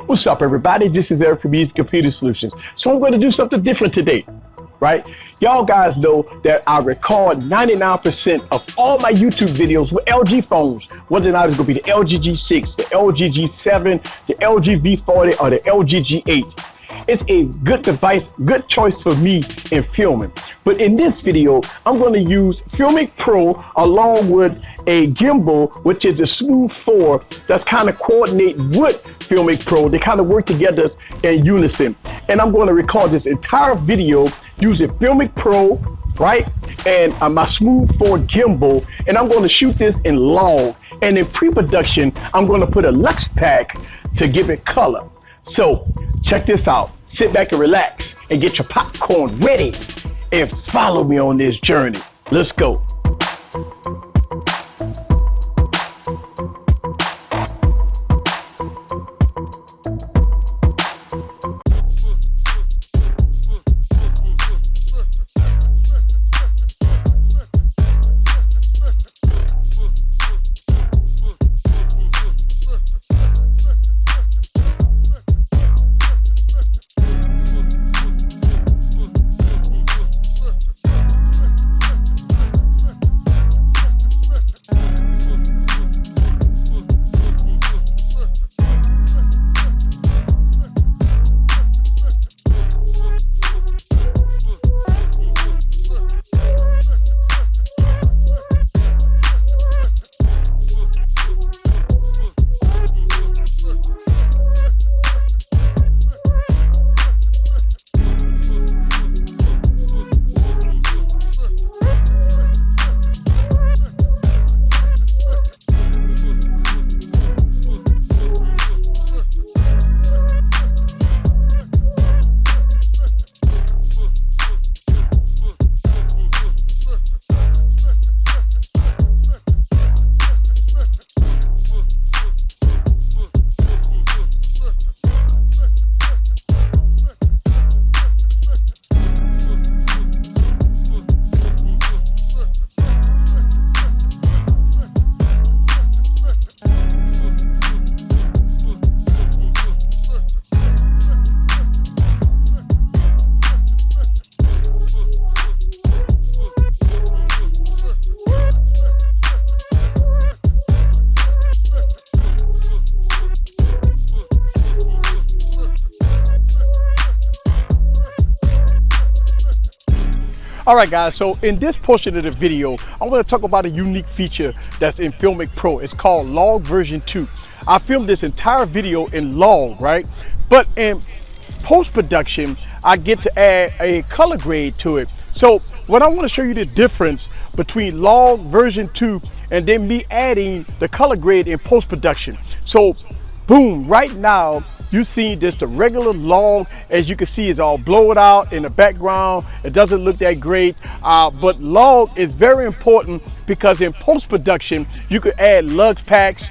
What's up, everybody? This is Eric from Easy Computer Solutions. So I'm going to do something different today, right? Y'all guys know that I record 99% of all my YouTube videos with LG phones, whether or not it's going to be the LG G6, the LG G7, the LG V40, or the LG G8. It's a good device, good choice for me in filming. But in this video, I'm going to use FiLMic Pro along with a gimbal, which is the Smooth 4, that's kind of coordinate with FiLMic Pro. They kind of work together in unison. And I'm going to record this entire video using FiLMic Pro, right? And my Smooth 4 gimbal. And I'm going to shoot this in log. And in pre-production, I'm going to put a Lux pack to give it color. So check this out. Sit back and relax and get your popcorn ready and follow me on this journey. Let's go. All right, guys, so in this portion of the video, I'm going to talk about a unique feature that's in FiLMic Pro. It's called Log version 2. I filmed this entire video in log, right? But in post-production, I get to add a color grade to it. So what I want to show you the difference between log version 2 and then me adding the color grade in post-production. So boom, right now, you see this, the regular log, as you can see, is all blowed out in the background. It doesn't look that great, but log is very important because in post-production, you could add Lux packs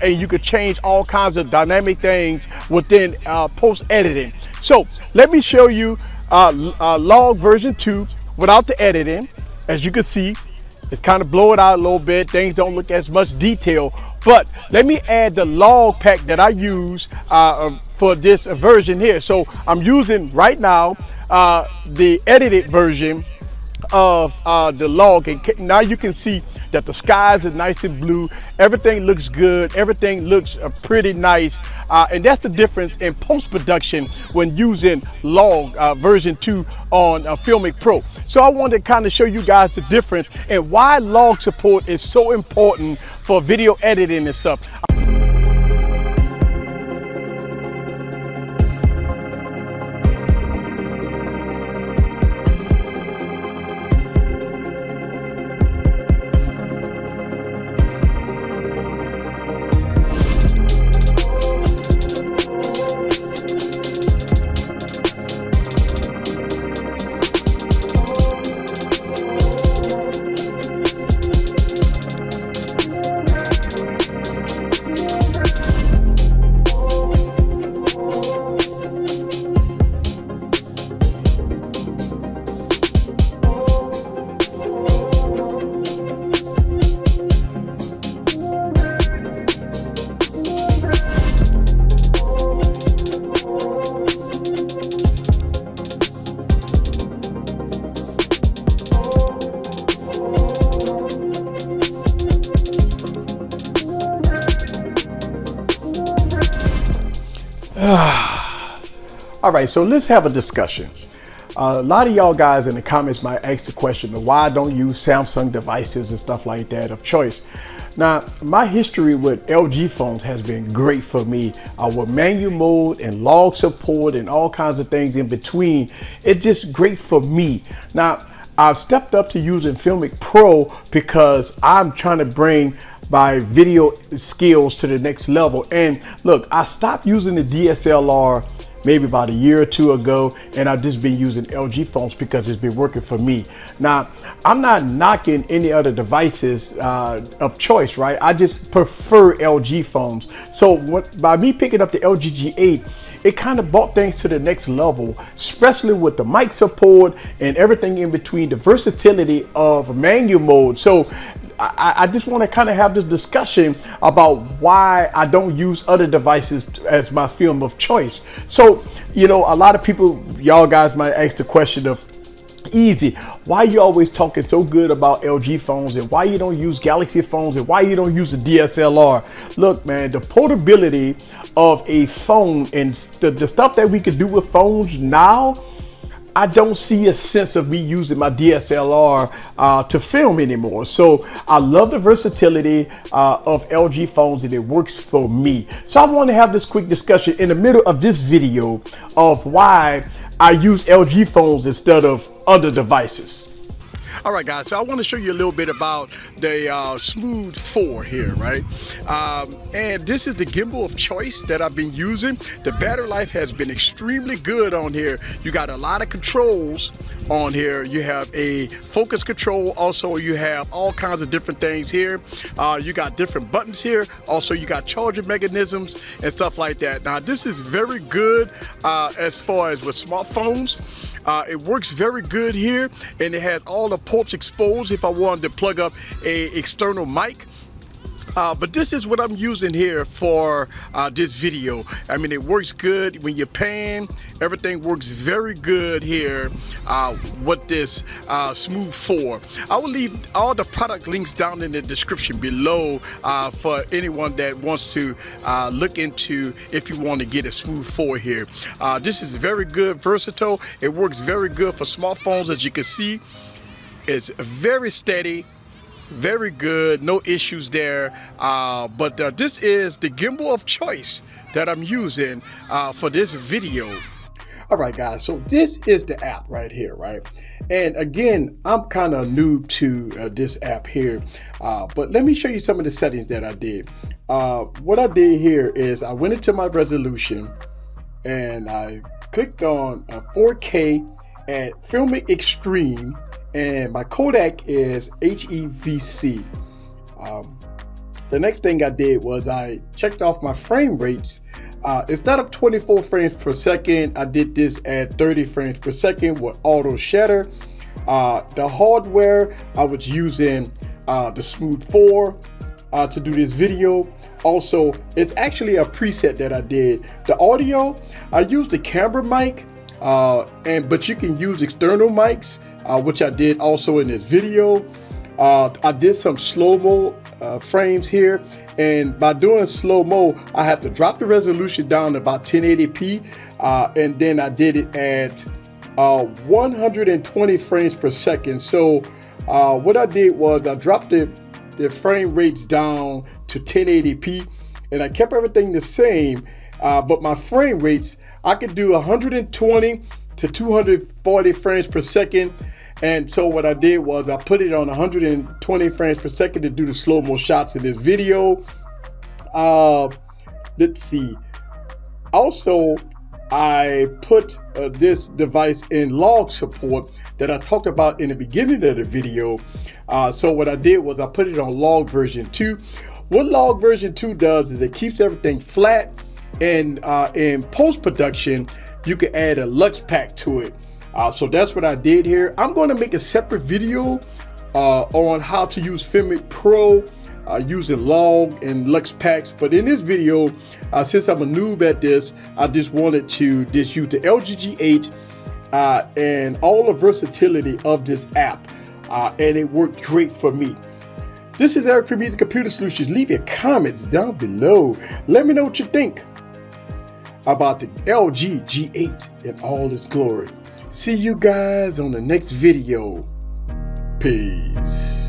and you could change all kinds of dynamic things within post-editing. So let me show you log version 2 without the editing. As you can see, it's kind of blowed out a little bit. Things don't look as much detail. But let me add the log pack that I use for this version here. So I'm using right now the edited version of the log, and now you can see that the skies are nice and blue. Everything looks good. Everything looks pretty nice, and that's the difference in post-production when using log version 2 on FiLMic Pro. So I wanted to kind of show you guys the difference and why log support is so important for video editing and stuff. All right, so let's have a discussion. A lot of y'all guys in the comments might ask the question of why I don't use Samsung devices and stuff like that of choice. Now, my history with LG phones has been great for me with manual mode and log support and all kinds of things in between. It's just great for me. Now, I've stepped up to using FiLMic Pro because I'm trying to bring my video skills to the next level. And look, I stopped using the DSLR maybe about a year or two ago, and I've just been using LG phones because it's been working for me. Now, I'm not knocking any other devices of choice, right? I just prefer LG phones. So by me picking up the LG G8, it kind of brought things to the next level, especially with the mic support and everything in between, the versatility of manual mode. So I just want to kind of have this discussion about why I don't use other devices as my film of choice. So, you know, a lot of people, y'all guys might ask the question of, easy, why you always talking so good about LG phones and why you don't use Galaxy phones and why you don't use the DSLR? Look, man, the portability of a phone and the stuff that we can do with phones now, I don't see a sense of me using my DSLR to film anymore. So I love the versatility of LG phones, and it works for me. So I want to have this quick discussion in the middle of this video of why I use LG phones instead of other devices. All right, guys, so I want to show you a little bit about the Smooth 4 here, right? And this is the gimbal of choice that I've been using. The battery life has been extremely good on here. You got a lot of controls on here. You have a focus control. Also, you have all kinds of different things here. You got different buttons here. Also, you got charging mechanisms and stuff like that. Now, this is very good as far as with smartphones. It works very good here, and it has all the ports exposed if I wanted to plug up a external mic. But this is what I'm using here for this video. I mean, it works good when you're pan. Everything works very good here with this Smooth 4. I will leave all the product links down in the description below for anyone that wants to look into if you want to get a Smooth 4 here. This is very good, versatile. It works very good for smartphones, as you can see. It's very steady. Very good, no issues there. But this is the gimbal of choice that I'm using for this video. All right, guys, so this is the app right here, right? And again, I'm kind of new to this app here, but let me show you some of the settings that I did. What I did here is I went into my resolution and I clicked on 4K at FiLMic Extreme, and my codec is HEVC. The next thing I did was I checked off my frame rates. Instead of 24 frames per second, I did this at 30 frames per second with auto shutter. The hardware, I was using the Smooth 4 to do this video. Also, it's actually a preset that I did. The audio, I used the camera mic, but you can use external mics, which I did also in this video. I did some slow-mo frames here, and by doing slow-mo, I have to drop the resolution down to about 1080p, and then I did it at 120 frames per second. So what I did was I dropped the frame rates down to 1080p, and I kept everything the same, but my frame rates, I could do 120 to 240 frames per second. And so what I did was I put it on 120 frames per second to do the slow-mo shots in this video. Let's see. Also, I put this device in log support that I talked about in the beginning of the video. So what I did was I put it on log version 2. What log version 2 does is it keeps everything flat, and in post-production, you can add a Lux pack to it. So that's what I did here. I'm going to make a separate video on how to use FiLMic Pro using log and Lux packs. But in this video, since I'm a noob at this, I just wanted to just use the LG G8 and all the versatility of this app. And it worked great for me. This is Eric from Easy Computer Solutions. Leave your comments down below. Let me know what you think. about the LG G8 in all its glory. See you guys on the next video. Peace.